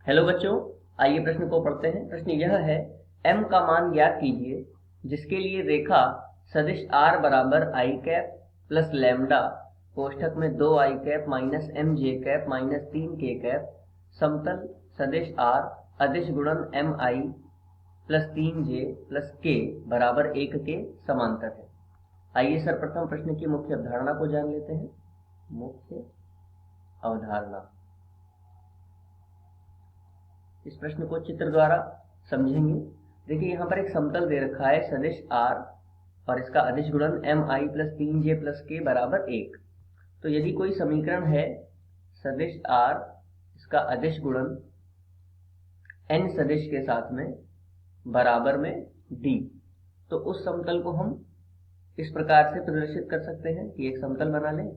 Hello बच्चों, आइए प्रश्न को पढ़ते हैं। प्रश्न यह है, m का मान ज्ञात कीजिए जिसके लिए रेखा सदिश r बराबर i कैप प्लस लैम्डा कोष्ठक में 2i cap minus mj cap minus 3k cap समतल सदिश r अदिश गुणन mi plus 3j plus k बराबर 1 के समांतर है। आइए सर्वप्रथम प्रश्न की मुख्य अवधारणा को जान लेते हैं। मुख्य अवधारणा, इस प्रश्न को चित्र द्वारा समझेंगे। देखिए यहाँ पर एक समतल दे रखा है सदिश r और इसका अदिश गुणन mi plus 3j plus k बराबर 1। तो यदि कोई समीकरण है सदिश r इसका अदिश गुणन n सदिश के साथ में बराबर में d, तो उस समतल को हम इस प्रकार से प्रदर्शित कर सकते हैं कि एक समतल बना लें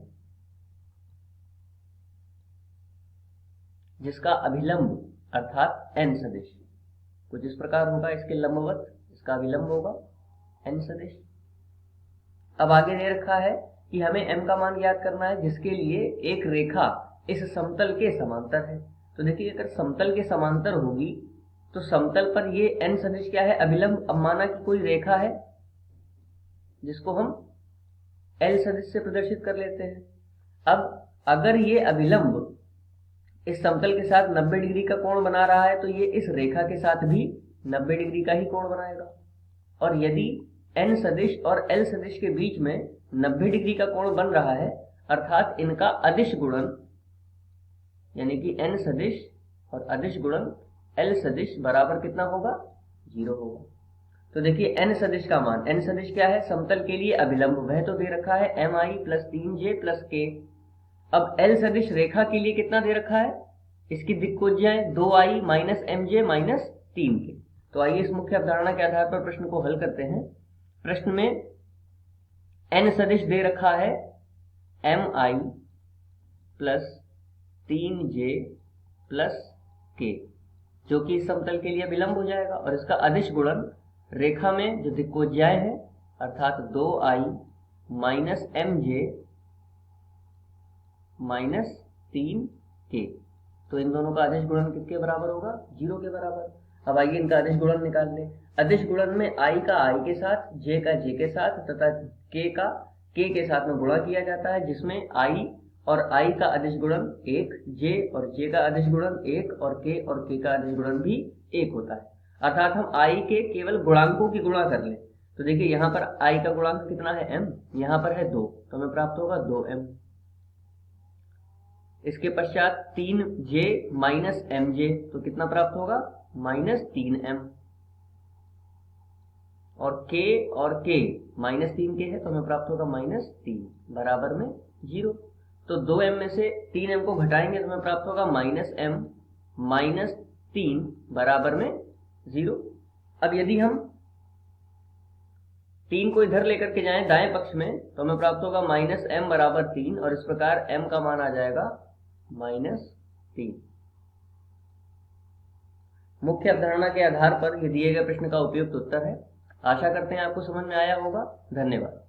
जिसका अभिलंब अर्थात n सदिश कुछ इस प्रकार होगा, इसके लंबवत इसका अभिलंब होगा n सदिश। अब आगे दे रखा है कि हमें m का मान ज्ञात करना है जिसके लिए एक रेखा इस समतल के समांतर है। तो देखिए अगर समतल के समांतर होगी तो समतल पर ये n सदिश क्या है, अभिलंब। अब माना कि कोई रेखा है जिसको हम l सदिश से प्रदर्शित कर लेते हैं। अब अगर ये अभिलंब इस समतल के साथ 90 डिग्री का कोण बना रहा है तो ये इस रेखा के साथ भी 90 डिग्री का ही कोण बनाएगा। और यदि n सदिश और l सदिश के बीच में 90 डिग्री का कोण बन रहा है अर्थात इनका अदिश गुणन यानी कि n सदिश और अदिश गुणन l सदिश बराबर कितना होगा, 0 होगा। तो देखिए n सदिश का मान, n सदिश क्या है, समतल के लिए अभिलंब, वह तो दे रखा है mi plus 3j plus k। अब l सदिश रेखा के लिए कितना दे रखा है, इसकी दिक्कोज्याएं 2i minus mj minus 3k। तो आइए इस मुख्य अवधारणा के आधार पर प्रश्न को हल करते हैं। प्रश्न में n सदिश दे रखा है mi plus 3j plus k, जो कि इस समतल के लिए विलंब हो जाएगा। और इसका अदिश गुणन रेखा में जो दिक्कोज्याएं हैं अर्थात 2i minus mj minus 3k, तो इन दोनों का अदिश गुणन किसके बराबर होगा, 0 के बराबर। अब आइए इनका अदिश गुणन निकाल लें। अदिश गुणन में i का i के साथ, j का j के साथ तथा k का k के साथ में गुणा किया जाता है, जिसमें i और i का अदिश गुणन 1, j और j का अदिश गुणन 1 और k का अदिश गुणन भी 1 होता है। अर्थात हम i के केवल गुणांकों की गुणा कर लें तो देखिए यहाँ पर i का गुणांक कितना है, m, यहाँ पर है 2, तो हमें प्राप्त होगा 2m। इसके पश्चात 3j माइनस mj, तो कितना प्राप्त होगा, माइनस 3m। और k माइनस 3k है तो हमें प्राप्त होगा माइनस 3 बराबर में 0। तो 2m में से 3m को घटाएंगे तो हमें प्राप्त होगा माइनस m माइनस 3 बराबर में 0। अब यदि हम 3 को इधर लेकर के जाएं दाएं पक्ष में तो हमें प्राप्त होगा माइनस m बराबर 3, और इस प्रकार m का मान आ जाएगा माइनस 3। मुख्य अवधारणा के आधार पर ये दिए गए प्रश्न का उपयुक्त उत्तर है। आशा करते हैं आपको समझ में आया होगा। धन्यवाद।